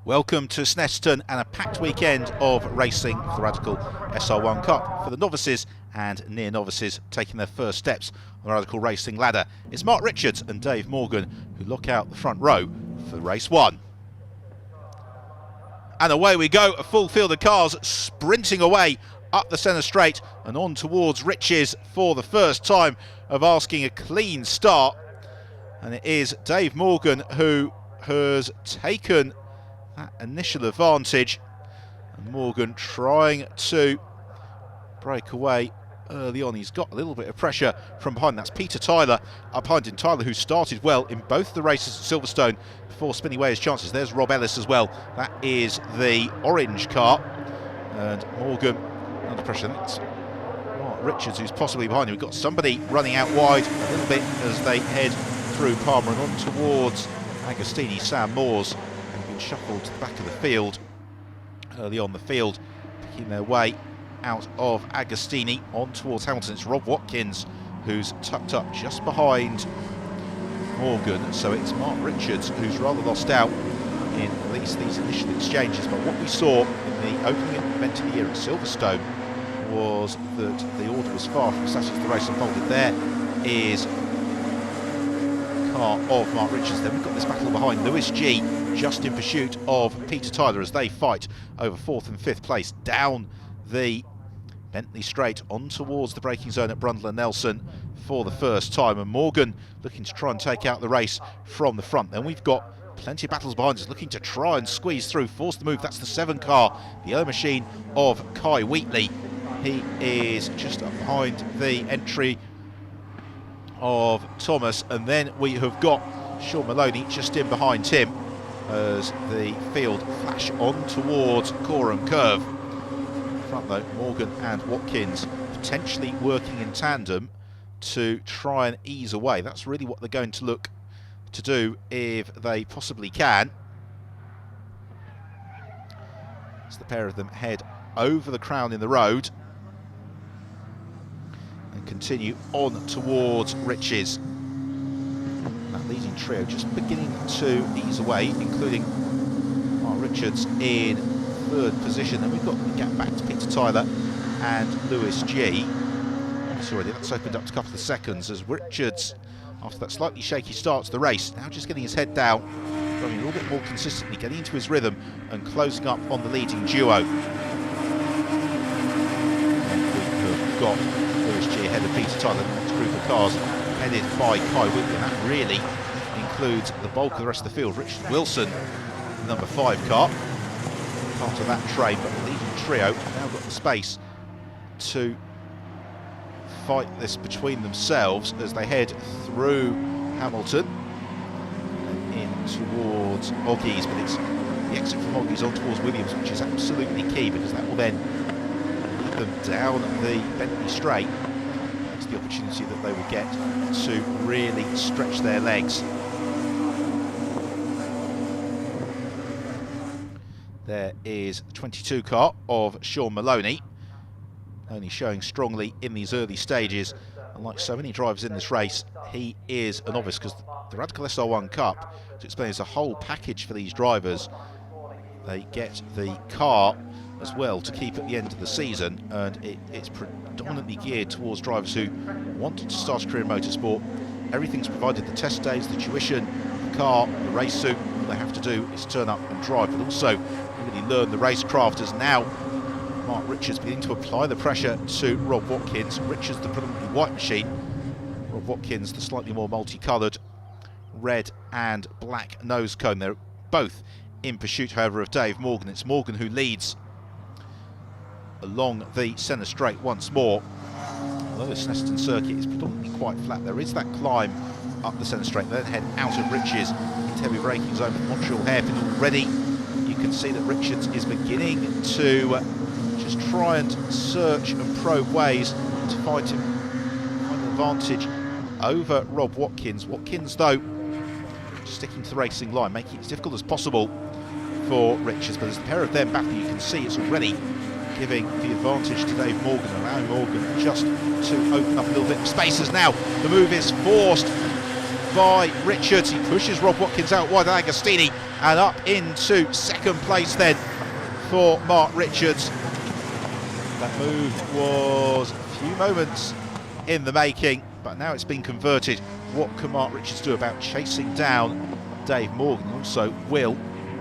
Welcome to Snetterton and a packed weekend of racing for the Radical SR1 Cup for the novices and near novices taking their first steps on the Radical Racing ladder. It's Mark Richards and Dave Morgan who lock out the front row for race one. And away we go, a full field of cars sprinting away up the centre straight and on towards Riches for the first time of asking a clean start. And it is Dave Morgan who has taken that initial advantage, and Morgan trying to break away early on. He's got a little bit of pressure from behind. That's Peter Tyler up behind him. Tyler, who started well in both the races at Silverstone before spinning away his chances. There's Rob Ellis as well. That is the orange car, and Morgan under pressure. That's Mark Richards who's possibly behind him. We've got somebody running out wide a little bit as they head through Palmer and on towards Agostini. Sam Moores shuffled to the back of the field early on. The field picking their way out of Agostini on towards Hamilton. It's Rob Watkins who's tucked up just behind Morgan, so it's Mark Richards who's rather lost out in at least these initial exchanges. But what we saw in the opening event of the year at Silverstone was that the order was far from such as the race unfolded. There is car of Mark Richards. Then we've got this battle behind Lewis G just in pursuit of Peter Tyler as they fight over 4th and 5th place down the Bentley Straight on towards the braking zone at Brundle and Nelson for the first time, and Morgan looking to try and take out the race from the front. Then we've got plenty of battles behind us looking to try and squeeze through, force the move. That's the 7 car, the yellow machine of Kai Wheatley. He is just up behind the entry of Thomas, and then we have got Sean Maloney just in behind him as the field flash on towards Coram Curve. Front though, Morgan and Watkins potentially working in tandem to try and ease away. That's really what they're going to look to do if they possibly can. As the pair of them head over the crown in the road and continue on towards Riches. That leading trio just beginning to ease away, including Mark Richards in 3rd position. Then we've got the gap back to Peter Tyler and Lewis G. That's opened up to a couple of seconds as Richards, after that slightly shaky start to the race, now just getting his head down, driving a little bit more consistently, getting into his rhythm and closing up on the leading duo. We've got Lewis G ahead of Peter Tyler. The next group of cars headed by Kai Wheatley, and that really includes the bulk of the rest of the field. Richard Wilson, the number 5 car, part of that train, but the leading trio have now got the space to fight this between themselves as they head through Hamilton and in towards Oggies. But it's the exit from Oggies on towards Williams which is absolutely key, because that will then lead them down the Bentley Straight. It's the opportunity that they will get to really stretch their legs. There is the 22 car of Sean Maloney, only showing strongly in these early stages, and like so many drivers in this race, he is a novice, because the Radical SR1 Cup, to explain, is a whole package for these drivers. They get the car as well to keep at the end of the season, and it's predominantly geared towards drivers who want to start a career in motorsport. Everything's provided: the test days, the tuition, the car, the race suit. All they have to do is turn up and drive, but also really learn the racecraft, as now Mark Richards beginning to apply the pressure to Rob Watkins. Richards the predominantly white machine, Rob Watkins the slightly more multicoloured red and black nose cone. They're both in pursuit, however, of Dave Morgan. It's Morgan who leads along the centre straight once more. Although the Snetterton circuit is predominantly quite flat, there is that climb up the centre straight. They then head out of Riches into heavy braking zone with Montreal hairpin already. You can see that Richards is beginning to just try and search and probe ways to find an advantage over Rob Watkins. Watkins, though, sticking to the racing line, making it as difficult as possible for Richards. But as the pair of them battle, you can see it's already giving the advantage to Dave Morgan, allowing Morgan just to open up a little bit of space. As now the move is forced by Richards. He pushes Rob Watkins out wide, Agostini, and up into second place then for Mark Richards. That move was a few moments in the making, but now it's been converted. What can Mark Richards do about chasing down Dave Morgan? Also, will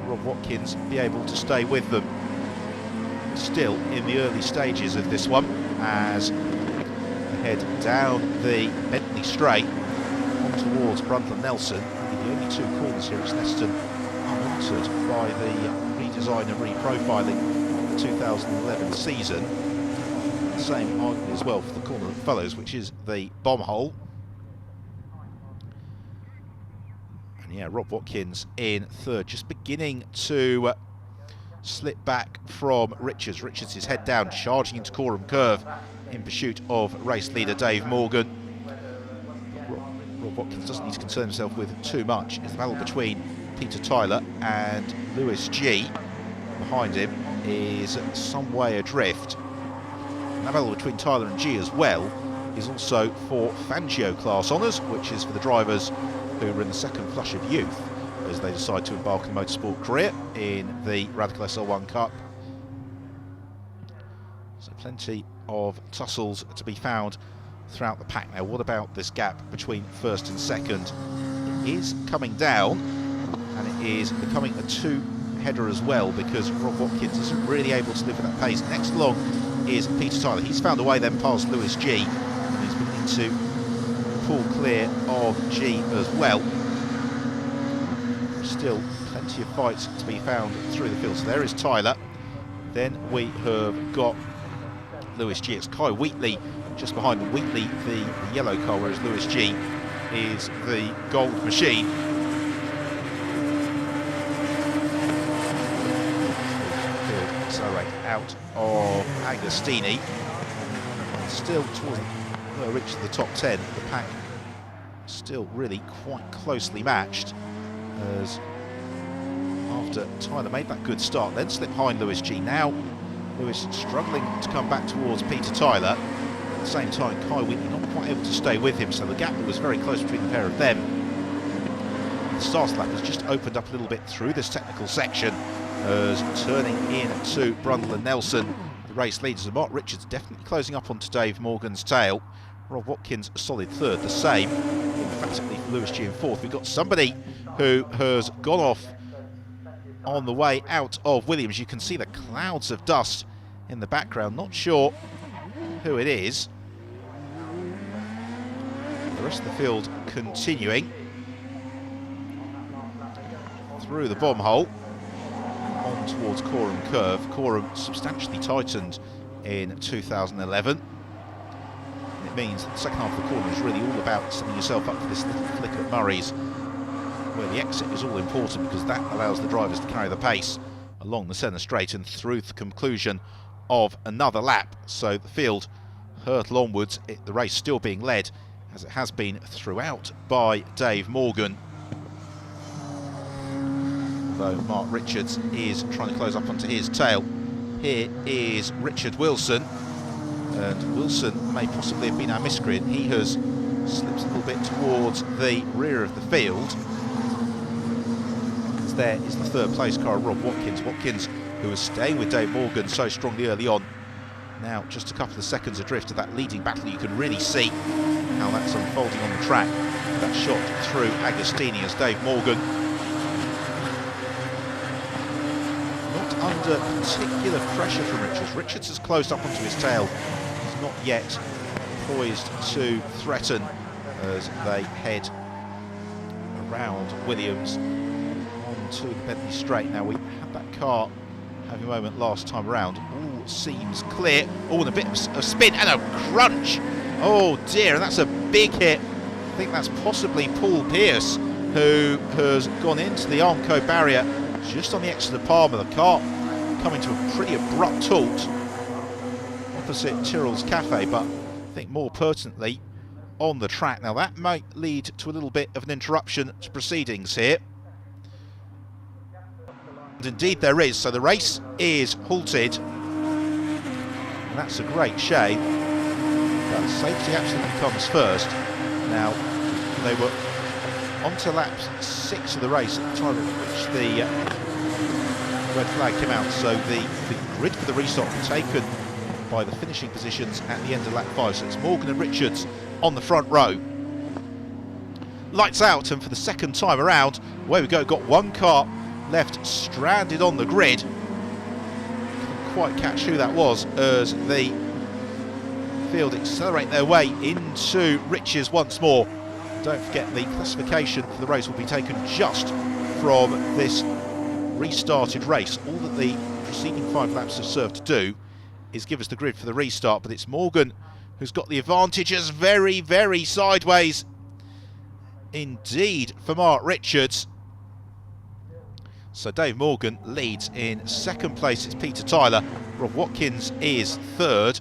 Rob Watkins be able to stay with them? Still in the early stages of this one, as we head down the Bentley Straight on towards Brundtland Nelson. The only two corners here at Snetterton unaltered by the redesign and reprofiling of the 2011 season. The same argument as well for the corner that follows, which is the bomb hole. And yeah, Rob Watkins in third, just beginning to slip back from Richards. Richards is head down, charging into Coram Curve in pursuit of race leader Dave Morgan. Rob Watkins doesn't need to concern himself with too much. It's the battle between Peter Tyler and Lewis G. Behind him is some way adrift. And the battle between Tyler and G as well is also for Fangio class honours, which is for the drivers who are in the second flush of youth as they decide to embark on a motorsport career in the Radical SR1 Cup. So plenty of tussles to be found throughout the pack. Now, what about this gap between first and second? It is coming down, and it is becoming a two-header as well, because Rob Watkins isn't really able to live at that pace. Next along is Peter Tyler. He's found a way then past Lewis G, and he's beginning to pull clear of G as well. Still plenty of fights to be found through the field. So there is Tyler. Then we have got Lewis G. It's Kai Wheatley just behind them. Wheatley, the yellow car, whereas Lewis G is the gold machine. Accelerate out of Agostini. Still towards reaching the top 10. The pack still really quite closely matched, as after Tyler made that good start, then slipped behind Lewis G. Now Lewis struggling to come back towards Peter Tyler. At the same time, Kai Wheatley not quite able to stay with him, so the gap that was very close between the pair of them. The start lap has just opened up a little bit through this technical section, as turning into Brundtland Nelson, the race leaders. Mark Richards definitely closing up onto Dave Morgan's tail. Rob Watkins a solid third, the same emphatically for Lewis G in fourth. We've got somebody who has gone off on the way out of Williams. You can see the clouds of dust in the background. Not sure who it is. The rest of the field continuing through the bomb hole on towards Coram Curve. Coram substantially tightened in 2011. And it means that the second half of the corner is really all about setting yourself up for this little flick at Murray's, where the exit is all important, because that allows the drivers to carry the pace along the centre straight and through the conclusion of another lap. So the field hurtle onwards, the race still being led, as it has been throughout, by Dave Morgan. Although Mark Richards is trying to close up onto his tail. Here is Richard Wilson, and Wilson may possibly have been our miscreant. He has slipped a little bit towards the rear of the field. There is the third place car, Rob Watkins. Watkins, who was staying with Dave Morgan so strongly early on, now just a couple of seconds adrift of that leading battle. You can really see how that's unfolding on the track. That shot through Agostini as Dave Morgan, not under particular pressure from Richards. Richards has closed up onto his tail. He's not yet poised to threaten as they head around Williams to the Bentley Straight. Now, we had that car having a moment last time around. All seems clear. Oh, and a bit of a spin and a crunch. Oh dear, and that's a big hit. I think that's possibly Paul Pierce, who has gone into the Armco barrier just on the exit of Palmer. The car coming to a pretty abrupt halt opposite Tyrrell's Cafe, but I think more pertinently on the track. Now, that might lead to a little bit of an interruption to proceedings here. And indeed there is, so the race is halted, and that's a great shame, but safety absolutely comes first. Now, they were on to lap 6 of the race at the time at which the red flag came out. So the grid for the restart was taken by the finishing positions at the end of lap 5. So it's Morgan and Richards on the front row. Lights out, and for the second time around, away we go. Got one car left stranded on the grid. Couldn't quite catch who that was as the field accelerate their way into Riches once more. Don't forget, the classification for the race will be taken just from this restarted race. All that the preceding 5 laps have served to do is give us the grid for the restart, but it's Morgan who's got the advantage, as very, very sideways indeed for Mark Richards. So Dave Morgan leads. In second place, it's Peter Tyler. Rob Watkins is third.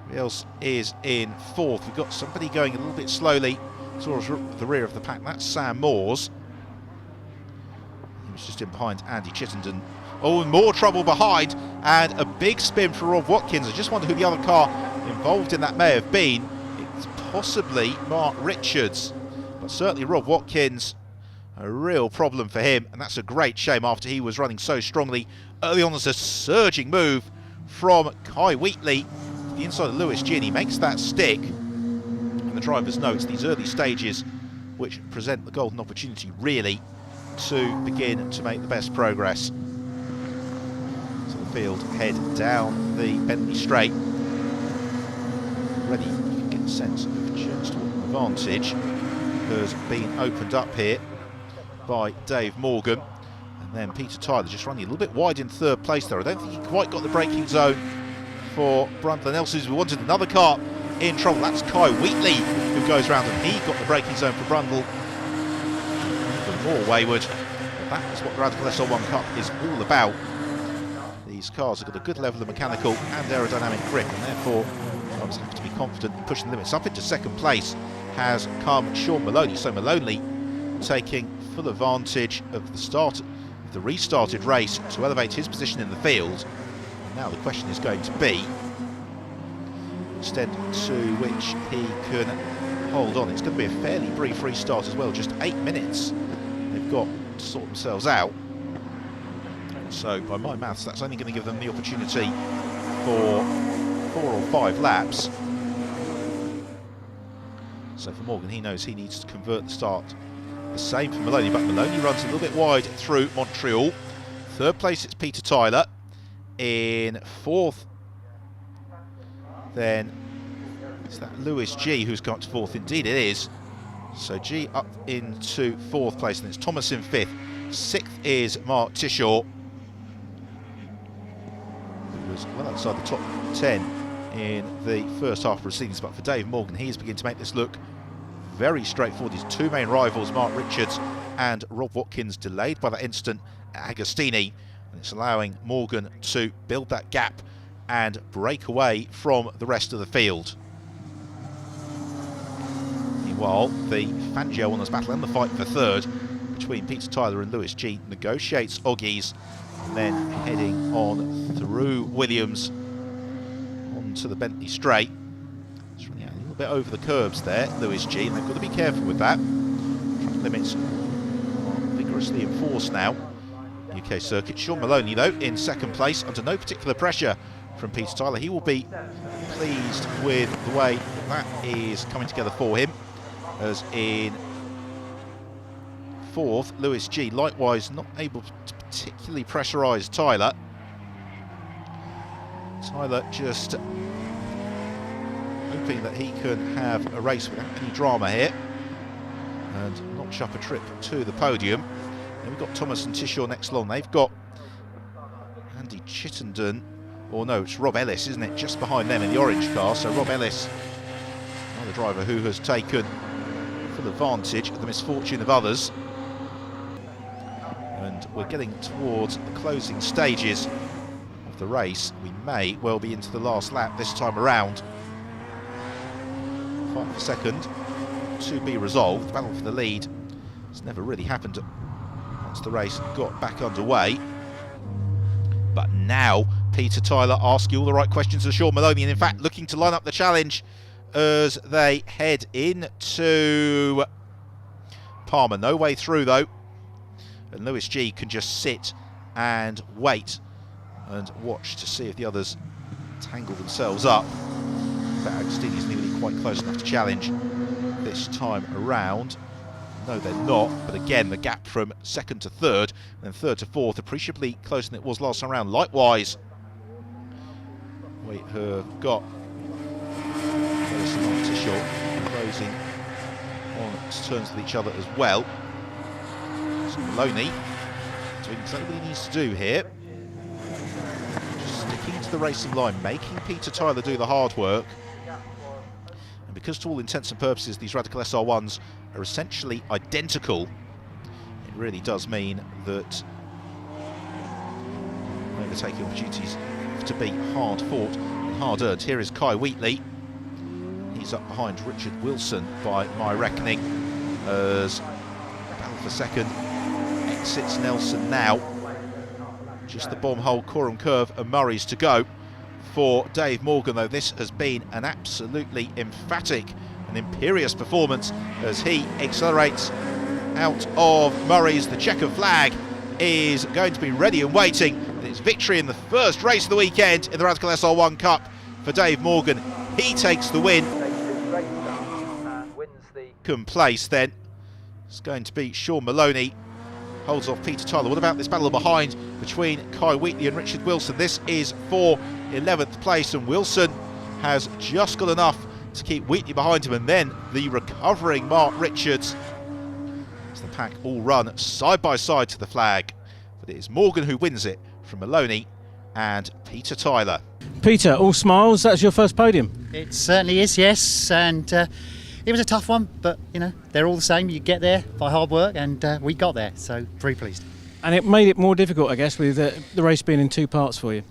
Who else is in fourth? We've got somebody going a little bit slowly towards the rear of the pack. That's Sam Moores. He was just in behind Andy Chittenden. Oh, more trouble behind, and a big spin for Rob Watkins. I just wonder who the other car involved in that may have been. It's possibly Mark Richards, but certainly Rob Watkins. A real problem for him, and that's a great shame after he was running so strongly early on. As a surging move from Kai Wheatley to the inside of Lewis G, and he makes that stick. And the drivers know it's these early stages which present the golden opportunity, really, to begin to make the best progress. So the field head down the Bentley Straight. Already you can get a sense of just what advantage has been opened up here by Dave Morgan. And then Peter Tyler just running a little bit wide in third place there. I don't think he quite got the braking zone for Brundle and Elsis. We wanted another car in trouble. That's Kai Wheatley who goes round, and he got the braking zone for Brundle. Even more wayward. But that is what the Radical SR1 Cup is all about. These cars have got a good level of mechanical and aerodynamic grip, and therefore drivers have to be confident in pushing the limits. Up into second place has come Sean Maloney. So Maloney taking full advantage of the start of the restarted race to elevate his position in the field. And now the question is going to be the extent to which he can hold on. It's going to be a fairly brief restart as well, just 8 minutes they've got to sort themselves out. So by my maths, that's only going to give them the opportunity for 4 or 5 laps. So for Morgan, he knows he needs to convert the start. The same for Maloney, but Maloney runs a little bit wide through Montreal. Third place, it's Peter Tyler. In fourth, then is that Lewis G who's got to fourth? Indeed it is. So G up into fourth place, and it's Thomas in fifth. Sixth is Mark Tishaw, who was well outside the top 10 in the first half of proceedings. But for Dave Morgan, he is beginning to make this look very straightforward. His two main rivals, Mark Richards and Rob Watkins, delayed by that incident at Agostini, and it's allowing Morgan to build that gap and break away from the rest of the field. Meanwhile, the Fangio Honours battle and the fight for third between Peter Tyler and Lewis G negotiates Oggies, and then heading on through Williams onto the Bentley Straight. It's running out a little bit over the curbs there, Lewis G, and they've got to be careful with that. Traffic limits are vigorously enforced now. UK circuit. Sean Maloney, though, in second place, under no particular pressure from Peter Tyler. He will be pleased with the way that is coming together for him. As in fourth, Lewis G, likewise not able to particularly pressurise Tyler. Tyler just hoping that he can have a race without any drama here and notch up a trip to the podium. Then we've got Thomas and Tishaw next along. They've got Andy Chittenden, or no, it's Rob Ellis, isn't it, just behind them in the orange car. So Rob Ellis, another driver who has taken full advantage of the misfortune of others. And we're getting towards the closing stages of the race. We may well be into the last lap this time around. Fight for second to be resolved. The battle for the lead has never really happened once the race got back underway. But now Peter Tyler asking all the right questions of Sean Maloney, and in fact looking to line up the challenge as they head into Palmer. No way through though. And Lewis G can just sit and wait and watch to see if the others tangle themselves up. But Agostini's nearly quite close enough to challenge this time around. No, they're not, but again, the gap from second to third, and then third to fourth, appreciably closer than it was last time around. Likewise, we have got closing on turns with each other as well. So Maloney doing exactly what he needs to do here. Just sticking to the racing line, making Peter Tyler do the hard work. And because to all intents and purposes these Radical SR1s are essentially identical, it really does mean that overtaking opportunities have to be hard fought and hard earned. Here is Kai Wheatley. He's up behind Richard Wilson by my reckoning, as battle for second exits Nelson now. Just the bomb hole, Coram Curve and Murray's to go for Dave Morgan, though this has been an absolutely emphatic and imperious performance as he accelerates out of Murray's. The checkered flag is going to be ready and waiting, and it's victory in the first race of the weekend in the Radical SR1 Cup for Dave Morgan. He takes the win. Second place then it's going to be Sean Maloney, holds off Peter Tyler. What about this battle behind between Kai Wheatley and Richard Wilson? This is for 11th place, and Wilson has just got enough to keep Wheatley behind him, and then the recovering Mark Richards, as the pack all run side by side to the flag. But it is Morgan who wins it from Maloney and Peter Tyler. Peter, all smiles, that's your first podium? It certainly is, yes, and it was a tough one, but you know, they're all the same. You get there by hard work, and we got there, so very pleased. And it made it more difficult, I guess, with the race being in two parts for you.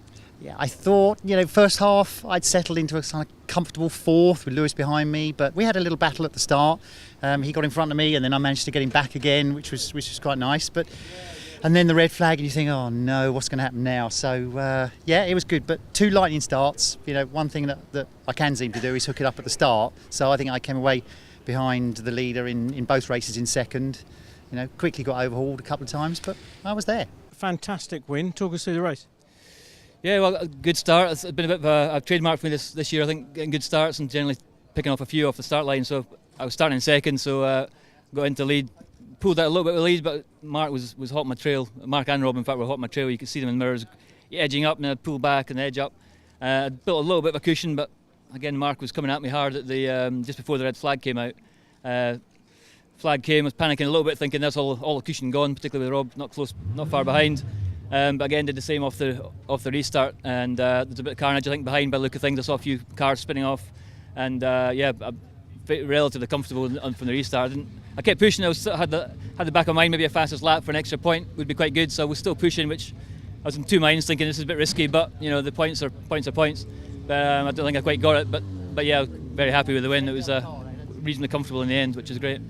Yeah, I thought, you know, first half I'd settled into a kind of comfortable fourth with Lewis behind me, but we had a little battle at the start. He got in front of me, and then I managed to get him back again, which was quite nice. And then the red flag, and you think, oh no, what's going to happen now? So yeah, it was good, but two lightning starts. You know, one thing that I can seem to do is hook it up at the start. So I think I came away behind the leader in both races in second. You know, quickly got overhauled a couple of times, but I was there. Fantastic win. Talk us through the race. Yeah, well, a good start. It's been a bit of a trademark for me this year, I think, getting good starts and generally picking off a few off the start line. So I was starting in second, so got into lead, pulled out a little bit of the lead, but Mark was hot on my trail. Mark and Rob, in fact, were hot on my trail. You could see them in the mirrors edging up, and I'd pull back and edge up. I built a little bit of a cushion, but again, Mark was coming at me hard at the just before the red flag came out. Flag came, I was panicking a little bit, thinking that's all the cushion gone, particularly with Rob not far behind. But again, did the same off the restart, and there's a bit of carnage, I think, behind by the look of things. I saw a few cars spinning off, and yeah, I'm relatively comfortable from the restart. I kept pushing. I had the back of mind, maybe a fastest lap for an extra point would be quite good. So I was still pushing, which I was in two minds, thinking this is a bit risky, but you know, the points are points. I don't think I quite got it, but yeah, very happy with the win. It was reasonably comfortable in the end, which is great.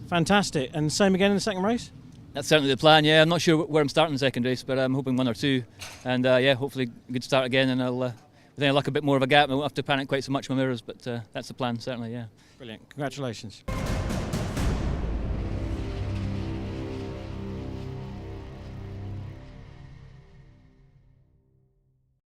Fantastic. And same again in the second race? That's certainly the plan, yeah. I'm not sure where I'm starting the second race, but I'm hoping one or two. And yeah, hopefully a good start again, and I'll with any luck a bit more of a gap. I won't have to panic quite so much with my mirrors, but that's the plan, certainly, yeah. Brilliant. Congratulations.